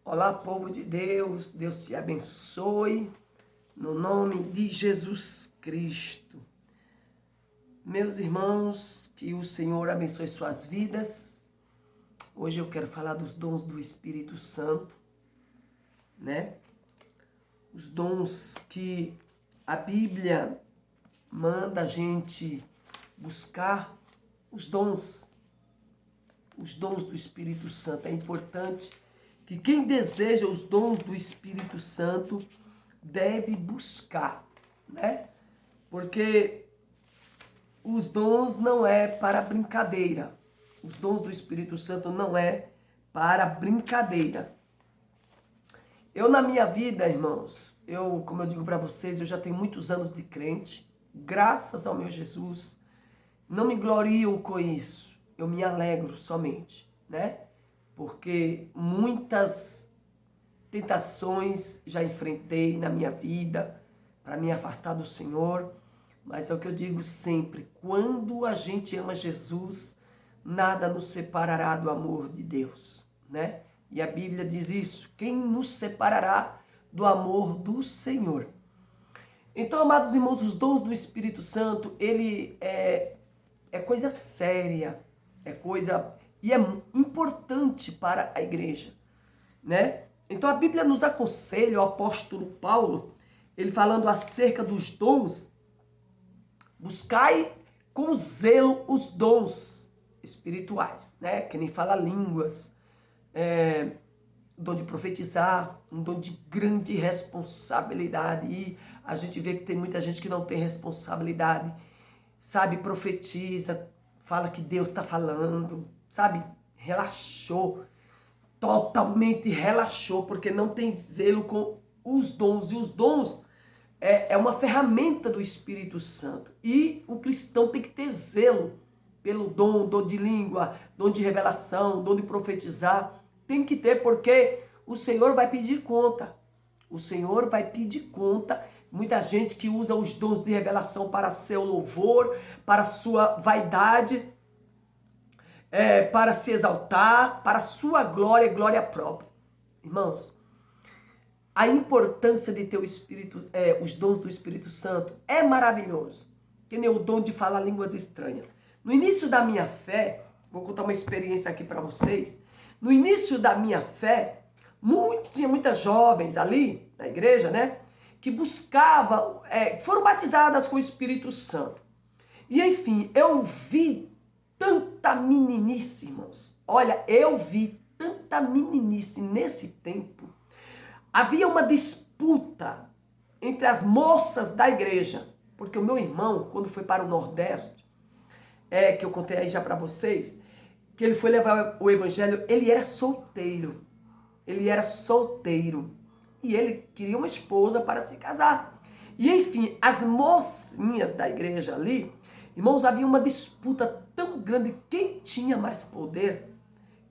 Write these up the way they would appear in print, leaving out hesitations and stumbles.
Olá, povo de Deus, Deus te abençoe, no nome de Jesus Cristo. Meus irmãos, que o Senhor abençoe suas vidas. Hoje eu quero falar dos dons do Espírito Santo, né? Os dons que a Bíblia manda a gente buscar, os dons do Espírito Santo. É importante que quem deseja os dons do Espírito Santo deve buscar, né? Porque os dons não é para brincadeira. Os dons do Espírito Santo não é para brincadeira. Eu na minha vida, irmãos, como eu digo para vocês, eu já tenho muitos anos de crente, graças ao meu Jesus. Não me glorio com isso, eu me alegro somente, né? Porque muitas tentações já enfrentei na minha vida para me afastar do Senhor, mas é o que eu digo sempre, quando a gente ama Jesus, nada nos separará do amor de Deus, né? E a Bíblia diz isso, quem nos separará do amor do Senhor? Então, amados irmãos, os dons do Espírito Santo, ele é coisa séria, e é importante para a igreja, né? Então a Bíblia nos aconselha, o apóstolo Paulo, ele falando acerca dos dons, buscai com zelo os dons espirituais, né? Que nem fala línguas, dom de profetizar, um dom de grande responsabilidade. E a gente vê que tem muita gente que não tem responsabilidade, sabe? Profetiza, fala que Deus está falando, sabe? Relaxou, totalmente relaxou, porque não tem zelo com os dons. E os dons é uma ferramenta do Espírito Santo. E o cristão tem que ter zelo pelo dom de língua, dom de revelação, dom de profetizar. Tem que ter, porque o Senhor vai pedir conta. O Senhor vai pedir conta. Muita gente que usa os dons de revelação para seu louvor, para sua vaidade, para se exaltar, para sua glória e glória própria. Irmãos, a importância de ter os dons do Espírito Santo é maravilhoso. Que nem o dom de falar línguas estranhas. No início da minha fé, vou contar uma experiência aqui para vocês. No início da minha fé, tinha muitas jovens ali na igreja, né? Que buscavam, foram batizadas com o Espírito Santo. E enfim, eu vi tanta meninice, irmãos. Olha, eu vi tanta meninice nesse tempo. Havia uma disputa entre as moças da igreja, porque o meu irmão, quando foi para o Nordeste, que eu contei aí já para vocês, que ele foi levar o evangelho, ele era solteiro. Ele era solteiro. E ele queria uma esposa para se casar. E enfim, as mocinhas da igreja ali, irmãos, havia uma disputa tão grande, quem tinha mais poder,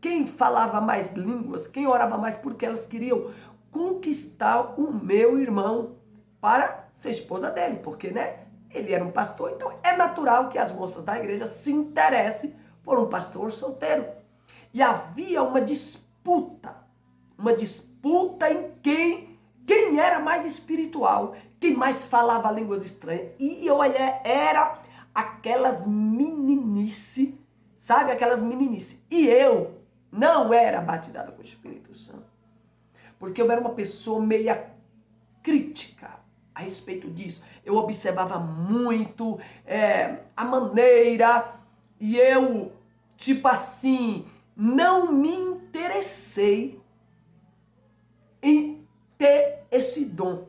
quem falava mais línguas, quem orava mais, porque elas queriam conquistar o meu irmão para ser esposa dele, porque, né, ele era um pastor, então é natural que as moças da igreja se interessem por um pastor solteiro. E havia uma disputa em quem era mais espiritual, quem mais falava línguas estranhas. E olha, era aquelas meninice, sabe? Aquelas meninice. E eu não era batizada com o Espírito Santo, porque eu era uma pessoa meia crítica a respeito disso. Eu observava muito a maneira, e eu, tipo assim, não me interessei em ter esse dom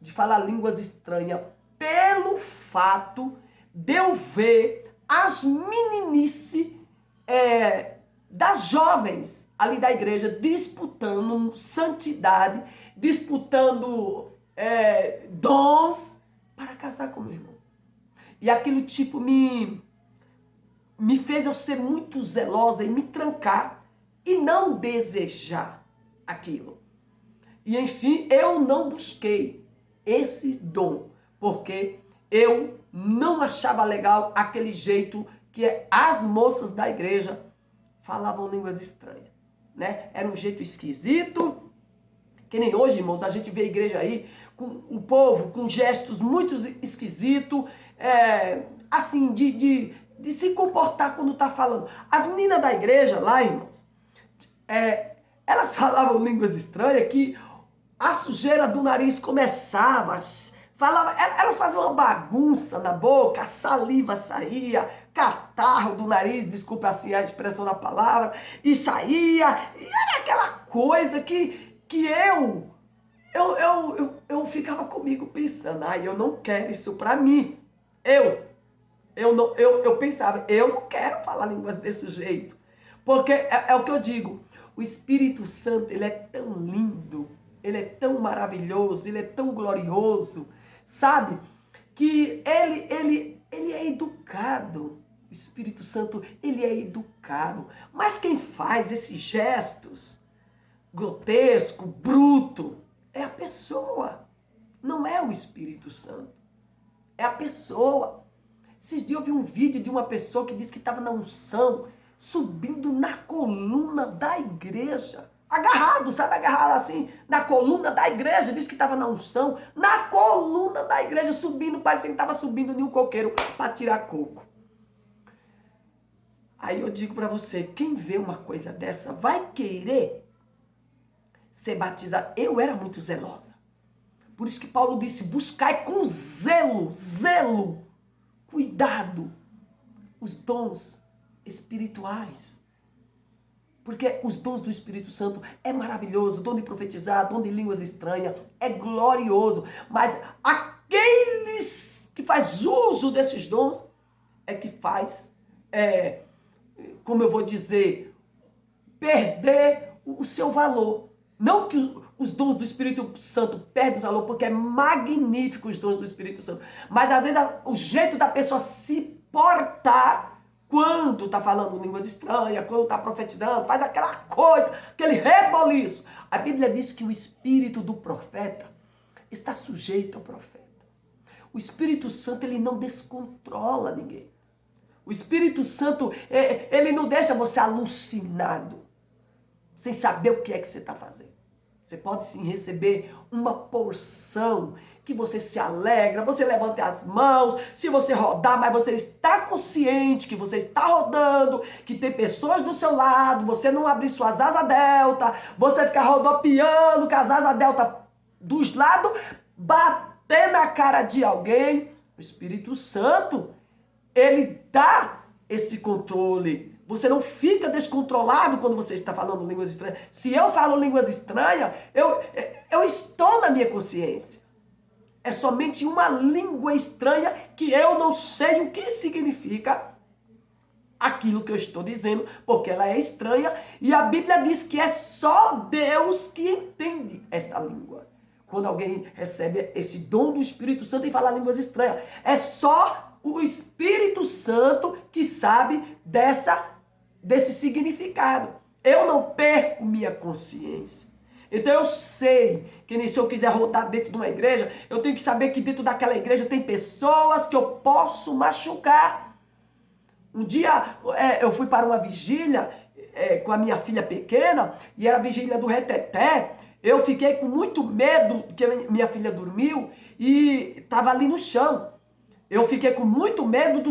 de falar línguas estranhas, pelo fato de eu ver as meninices das jovens ali da igreja disputando santidade, disputando dons para casar com meu irmão. E aquilo tipo me fez eu ser muito zelosa e me trancar e não desejar aquilo. E enfim, eu não busquei esse dom, porque eu não achava legal aquele jeito que as moças da igreja falavam línguas estranhas, né? Era um jeito esquisito, Que nem hoje, irmãos, a gente vê a igreja aí, com o povo com gestos muito esquisitos, assim, de se comportar quando tá falando. As meninas da igreja lá, irmãos, elas falavam línguas estranhas que a sujeira do nariz começava, elas faziam uma bagunça na boca, a saliva saía, catarro do nariz, desculpa assim a expressão da palavra, e saía, e era aquela coisa que eu ficava comigo pensando, eu não quero isso pra mim. Eu pensava, eu não quero falar línguas desse jeito. Porque é o que eu digo, o Espírito Santo, ele é tão lindo, ele é tão maravilhoso, ele é tão glorioso, sabe? Que ele é educado. O Espírito Santo, ele é educado. Mas quem faz esses gestos grotesco, bruto, é a pessoa. Não é o Espírito Santo. É a pessoa. Esses dias eu vi um vídeo de uma pessoa que disse que estava na unção, subindo na coluna da igreja. Agarrado, sabe? Agarrado assim, na coluna da igreja. Disse que estava na unção, na coluna da igreja, subindo, parecia que estava subindo em um coqueiro para tirar coco. Aí eu digo para você, quem vê uma coisa dessa vai querer ser batizado. Eu era muito zelosa. Por isso que Paulo disse, buscai com zelo, cuidado, os dons espirituais. Porque os dons do Espírito Santo é maravilhoso, dom de profetizar, dom de línguas estranhas, é glorioso. Mas aqueles que faz uso desses dons é que faz, como eu vou dizer, perder o seu valor. Não que os dons do Espírito Santo perdem o valor, porque é magnífico os dons do Espírito Santo. Mas às vezes o jeito da pessoa se portar quando está falando línguas estranhas, quando está profetizando, faz aquela coisa, aquele reboliço. A Bíblia diz que o espírito do profeta está sujeito ao profeta. O Espírito Santo, ele não descontrola ninguém. O Espírito Santo, ele não deixa você alucinado, sem saber o que é que você está fazendo. Você pode sim receber uma porção que você se alegra, você levanta as mãos, se você rodar, mas você está consciente que você está rodando, que tem pessoas do seu lado, você não abrir suas asas delta, você ficar rodopiando com as asas delta dos lados, bater na cara de alguém. O Espírito Santo, ele dá esse controle. Você não fica descontrolado quando você está falando línguas estranhas. Se eu falo línguas estranhas, eu estou na minha consciência. É somente uma língua estranha que eu não sei o que significa aquilo que eu estou dizendo, porque ela é estranha. E a Bíblia diz que é só Deus que entende esta língua. Quando alguém recebe esse dom do Espírito Santo e fala línguas estranhas, é só o Espírito Santo que sabe desse significado. Eu não perco minha consciência. Então eu sei que nem se eu quiser rodar dentro de uma igreja, eu tenho que saber que dentro daquela igreja tem pessoas que eu posso machucar. Um dia eu fui para uma vigília com a minha filha pequena, e era a vigília do reteté. Eu fiquei com muito medo, que minha filha dormiu e estava ali no chão. Eu fiquei com muito medo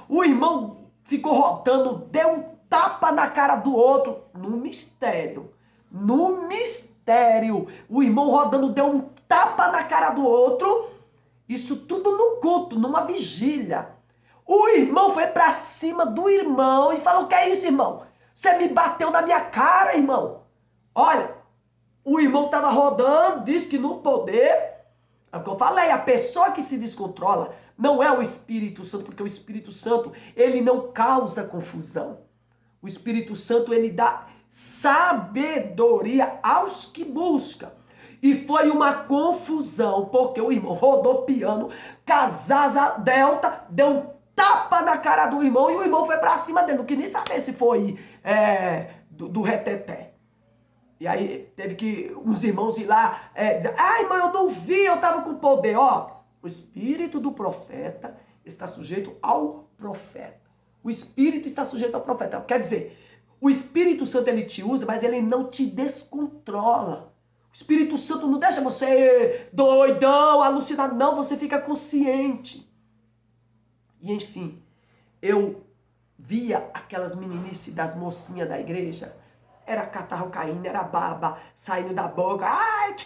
o irmão ficou rodando, deu um tapa na cara do outro, no mistério. No mistério. O irmão rodando deu um tapa na cara do outro. Isso tudo no culto, numa vigília. O irmão foi pra cima do irmão e falou, que é isso, irmão? Você me bateu na minha cara, irmão. Olha, o irmão tava rodando, disse que no poder. É o que eu falei, a pessoa que se descontrola não é o Espírito Santo, porque o Espírito Santo, ele não causa confusão. O Espírito Santo, ele dá sabedoria aos que buscam. E foi uma confusão, porque o irmão rodou piano, Casasa Delta, deu um tapa na cara do irmão, e o irmão foi pra cima dele, não quis nem saber se foi do reteté. E aí teve que os irmãos ir lá, irmão, eu não vi, eu tava com poder. O espírito do profeta está sujeito ao profeta. O espírito está sujeito ao profeta. Quer dizer, o Espírito Santo, ele te usa, mas ele não te descontrola. O Espírito Santo não deixa você doidão, alucinado. Não, você fica consciente. E enfim, eu via aquelas meninices das mocinhas da igreja. Era catarro caindo, era baba saindo da boca. Ai,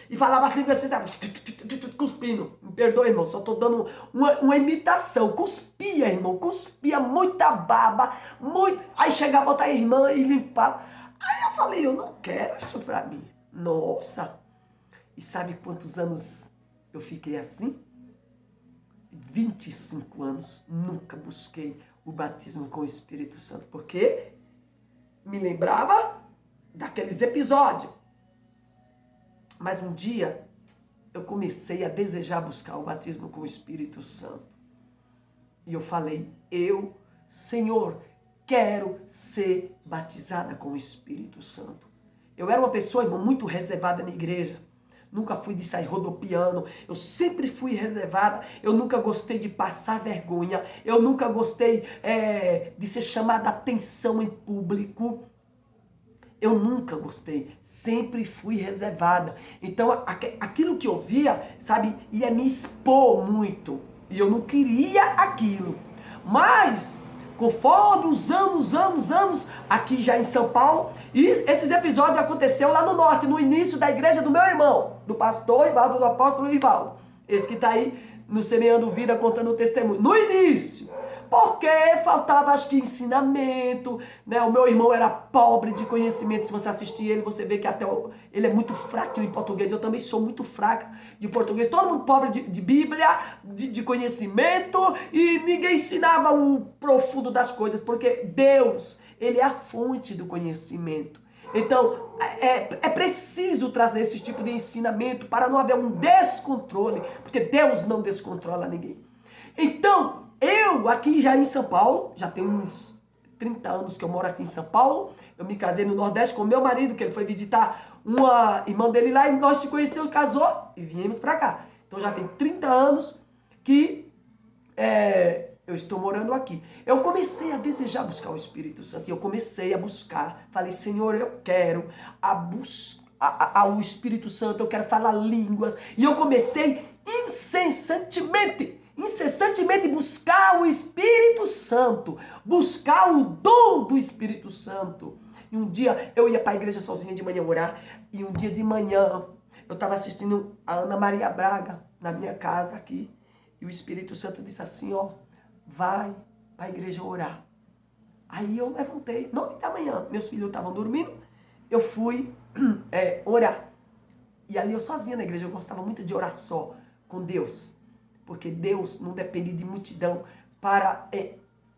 e falava as línguas assim, cuspindo. Me perdoa, irmão, só tô dando uma imitação. Cuspia, irmão, cuspia, muita baba, muito. Aí chegava outra irmã e limpava. Aí eu falei, eu não quero isso pra mim. Nossa. E sabe quantos anos eu fiquei assim? 25 anos, nunca busquei o batismo com o Espírito Santo, porque me lembrava daqueles episódios. Mas um dia eu comecei a desejar buscar o batismo com o Espírito Santo. E eu falei, Senhor, quero ser batizada com o Espírito Santo. Eu era uma pessoa, irmão, muito reservada na igreja. Nunca fui de sair rodopiando, eu sempre fui reservada, eu nunca gostei de passar vergonha, eu nunca gostei de ser chamada a atenção em público. Eu nunca gostei, sempre fui reservada. Então aquilo que eu via, sabe, ia me expor muito. E eu não queria aquilo. Mas, conforme os anos, aqui já em São Paulo, e esses episódios aconteceram lá no norte, no início da igreja do meu irmão, do pastor Ivaldo, do apóstolo Ivaldo. Esse que está aí no Semeando Vida contando o testemunho. No início. Porque faltava, acho que, ensinamento, né? O meu irmão era pobre de conhecimento. Se você assistir ele, você vê que até ele é muito fraco em português. Eu também sou muito fraca de português. Todo mundo pobre de Bíblia, de conhecimento. E ninguém ensinava o profundo das coisas. Porque Deus, Ele é a fonte do conhecimento. Então, é preciso trazer esse tipo de ensinamento para não haver um descontrole. Porque Deus não descontrola ninguém. Então, eu aqui já em São Paulo, já tem uns 30 anos que eu moro aqui em São Paulo. Eu me casei no Nordeste com meu marido, que ele foi visitar uma irmã dele lá, e nós se conhecemos, casou e viemos pra cá. Então já tem 30 anos que eu estou morando aqui. Eu comecei a desejar buscar o Espírito Santo, e eu comecei a buscar. Falei, Senhor, eu quero o Espírito Santo, eu quero falar línguas. E eu comecei incessantemente buscar o Espírito Santo, buscar o dom do Espírito Santo. E um dia eu ia para a igreja sozinha de manhã orar, e um dia de manhã eu estava assistindo a Ana Maria Braga na minha casa aqui, e o Espírito Santo disse assim, ó, vai para a igreja orar. Aí eu levantei, 9 da manhã, meus filhos estavam dormindo, eu fui orar. E ali eu sozinha na igreja, eu gostava muito de orar só com Deus. Porque Deus não depende de multidão para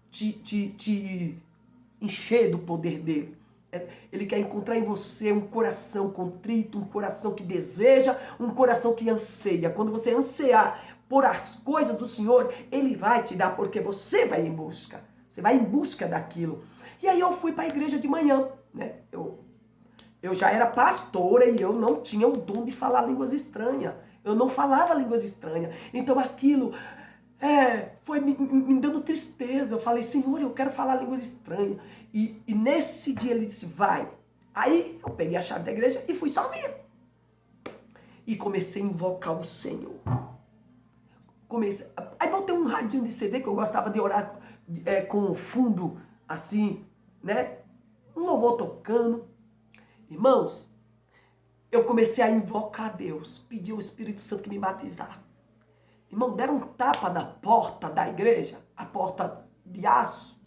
te encher do poder dele. Ele quer encontrar em você um coração contrito, um coração que deseja, um coração que anseia. Quando você ansear por as coisas do Senhor, Ele vai te dar, porque você vai em busca. Você vai em busca daquilo. E aí eu fui para a igreja de manhã, né? Eu já era pastora e eu não tinha o dom de falar línguas estranhas. Eu não falava línguas estranhas. Então aquilo foi me dando tristeza. Eu falei, Senhor, eu quero falar línguas estranhas. E nesse dia ele disse, vai. Aí eu peguei a chave da igreja e fui sozinha. E comecei a invocar o Senhor. Aí botei um radinho de CD que eu gostava de orar com fundo assim, né? Um louvor tocando. Irmãos, eu comecei a invocar a Deus, pedir ao Espírito Santo que me batizasse. Irmão, deram um tapa na porta da igreja, a porta de aço.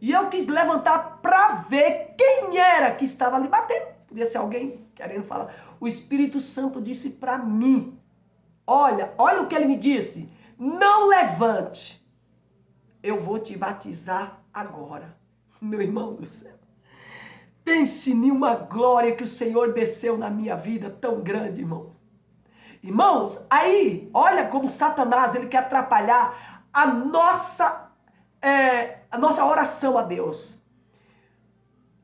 E eu quis levantar para ver quem era que estava ali batendo. Podia ser alguém querendo falar. O Espírito Santo disse para mim, olha o que ele me disse, não levante, eu vou te batizar agora. Meu irmão do céu. Pense em uma glória que o Senhor desceu na minha vida tão grande, irmãos. Irmãos, aí, olha como Satanás, ele quer atrapalhar a nossa oração a Deus.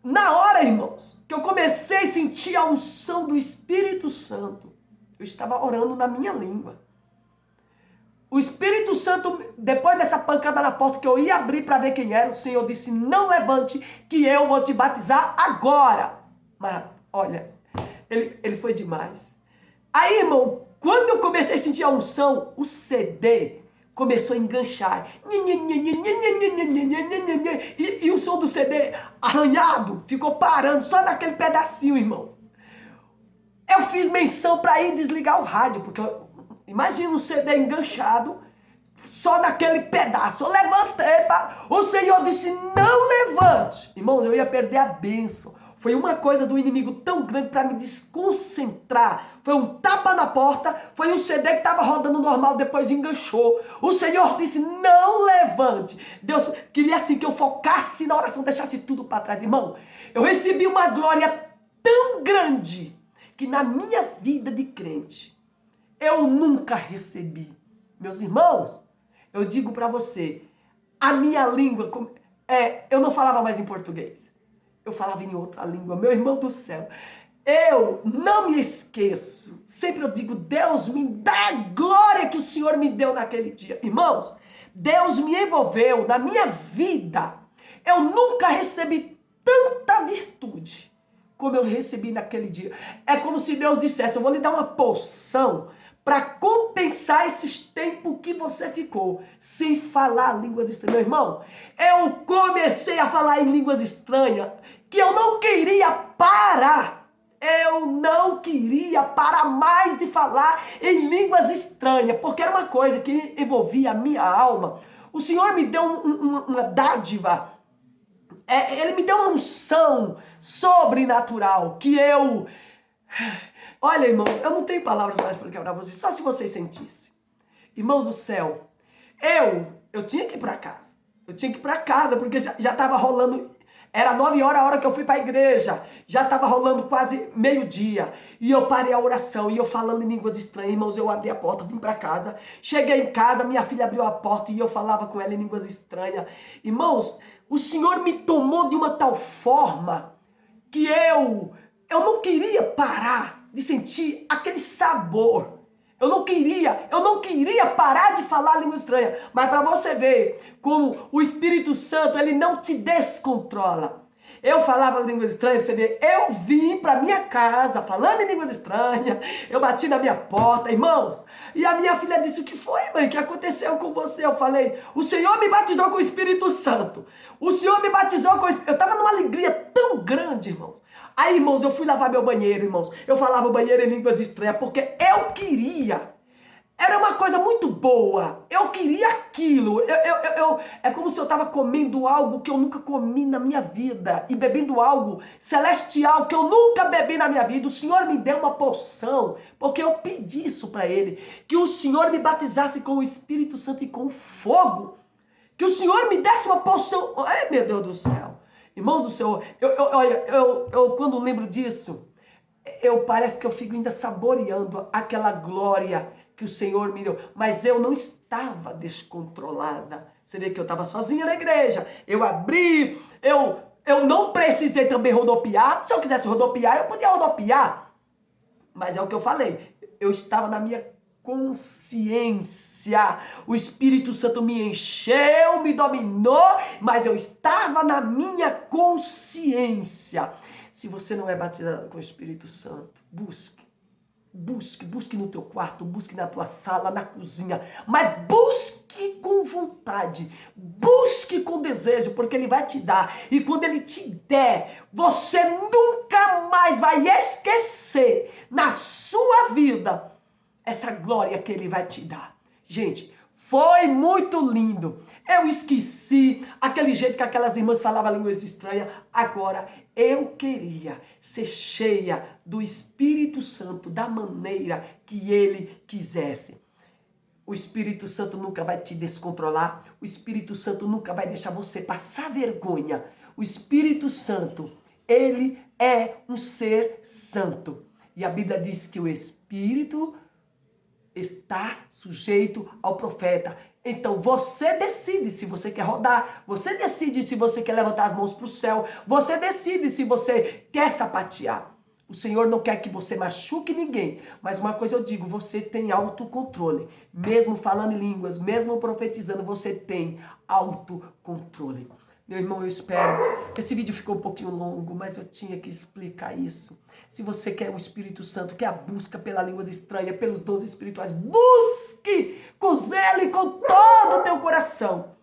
Na hora, irmãos, que eu comecei a sentir a unção do Espírito Santo, eu estava orando na minha língua. O Espírito Santo, depois dessa pancada na porta que eu ia abrir para ver quem era, o Senhor disse, não levante, que eu vou te batizar agora. Mas, olha, ele foi demais. Aí, irmão, quando eu comecei a sentir a unção, o CD começou a enganchar. E o som do CD arranhado ficou parando só naquele pedacinho, irmãos. Eu fiz menção para ir desligar o rádio, porque imagina um CD enganchado só naquele pedaço. Eu levantei, o Senhor disse, não levante. Irmãos, eu ia perder a bênção. Foi uma coisa do inimigo tão grande para me desconcentrar. Foi um tapa na porta, foi um CD que estava rodando normal, depois enganchou. O Senhor disse, não levante. Deus queria assim que eu focasse na oração, deixasse tudo para trás. Irmão, eu recebi uma glória tão grande que na minha vida de crente, eu nunca recebi. Meus irmãos, eu digo para você, a minha língua, eu não falava mais em português. Eu falava em outra língua, meu irmão do céu. Eu não me esqueço. Sempre eu digo, Deus me dá a glória que o Senhor me deu naquele dia. Irmãos, Deus me envolveu na minha vida. Eu nunca recebi tanta virtude como eu recebi naquele dia. É como se Deus dissesse, eu vou lhe dar uma porção para compensar esses tempos que você ficou sem falar línguas estranhas. Meu irmão, eu comecei a falar em línguas estranhas que eu não queria parar. Eu não queria parar mais de falar em línguas estranhas, porque era uma coisa que envolvia a minha alma. O Senhor me deu uma dádiva. Ele me deu uma unção sobrenatural que eu... Olha, irmãos, eu não tenho palavras mais para quebrar vocês, só se vocês sentissem. Irmãos do céu, eu tinha que ir para casa. Eu tinha que ir para casa, porque já estava rolando... Era 9 horas a hora que eu fui para a igreja. Já estava rolando quase meio-dia. E eu parei a oração, e eu falando em línguas estranhas. Irmãos, eu abri a porta, vim para casa. Cheguei em casa, minha filha abriu a porta e eu falava com ela em línguas estranhas. Irmãos, o Senhor me tomou de uma tal forma que eu não queria parar de sentir aquele sabor. Eu não queria parar de falar língua estranha. Mas para você ver como o Espírito Santo, ele não te descontrola. Eu falava línguas estranhas, você vê, eu vim para minha casa falando em línguas estranhas, eu bati na minha porta, irmãos, e a minha filha disse, o que foi, mãe, o que aconteceu com você? Eu falei, o Senhor me batizou com o Espírito Santo, o Senhor me batizou com o Espírito... Eu estava numa alegria tão grande, irmãos. Aí, irmãos, eu fui lavar meu banheiro, irmãos, eu falava banheiro em línguas estranhas, porque eu queria... Era uma coisa muito boa. Eu queria aquilo. É como se eu estava comendo algo que eu nunca comi na minha vida. E bebendo algo celestial que eu nunca bebi na minha vida. O Senhor me deu uma porção. Porque eu pedi isso para Ele. Que o Senhor me batizasse com o Espírito Santo e com fogo. Que o Senhor me desse uma porção. Ai, meu Deus do céu. Irmãos do Senhor, eu quando lembro disso, parece que eu fico ainda saboreando aquela glória que o Senhor me deu, mas eu não estava descontrolada. Você vê que eu estava sozinha na igreja, eu abri, eu não precisei também rodopiar. Se eu quisesse rodopiar, eu podia rodopiar, mas é o que eu falei, eu estava na minha consciência, o Espírito Santo me encheu, me dominou, mas eu estava na minha consciência. Se você não é batizado com o Espírito Santo, busque no teu quarto, busque na tua sala, na cozinha, mas busque com vontade, busque com desejo, porque Ele vai te dar, e quando Ele te der, você nunca mais vai esquecer na sua vida essa glória que Ele vai te dar. Gente, foi muito lindo. Eu esqueci aquele jeito que aquelas irmãs falavam línguas estranhas. Agora, eu queria ser cheia do Espírito Santo da maneira que Ele quisesse. O Espírito Santo nunca vai te descontrolar. O Espírito Santo nunca vai deixar você passar vergonha. O Espírito Santo, Ele é um ser santo. E a Bíblia diz que o Espírito está sujeito ao profeta. Então você decide se você quer rodar, você decide se você quer levantar as mãos para o céu, você decide se você quer sapatear. O Senhor não quer que você machuque ninguém, mas uma coisa eu digo, você tem autocontrole. Mesmo falando em línguas, mesmo profetizando, você tem autocontrole. Meu irmão, eu espero que esse vídeo ficou um pouquinho longo, mas eu tinha que explicar isso. Se você quer o Espírito Santo, quer a busca pela língua estranha, pelos dons espirituais, busque com zelo e com todo o teu coração.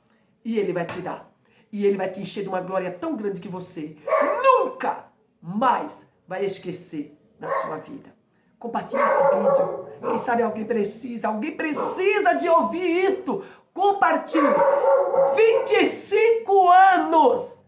E Ele vai te dar. E Ele vai te encher de uma glória tão grande que você nunca mais vai esquecer na sua vida. Compartilhe esse vídeo. Quem sabe alguém precisa de ouvir isto. Compartilhe. 25 anos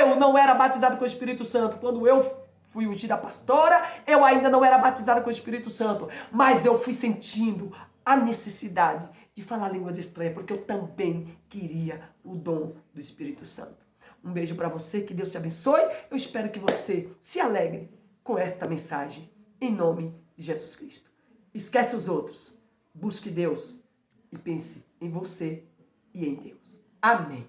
eu não era batizado com o Espírito Santo. Quando eu fui ungida pastora, eu ainda não era batizado com o Espírito Santo. Mas eu fui sentindo a necessidade de falar línguas estranhas, porque eu também queria o dom do Espírito Santo. Um beijo para você, que Deus te abençoe. Eu espero que você se alegre com esta mensagem, em nome de Jesus Cristo. Esquece os outros, busque Deus e pense em você e em Deus. Amém.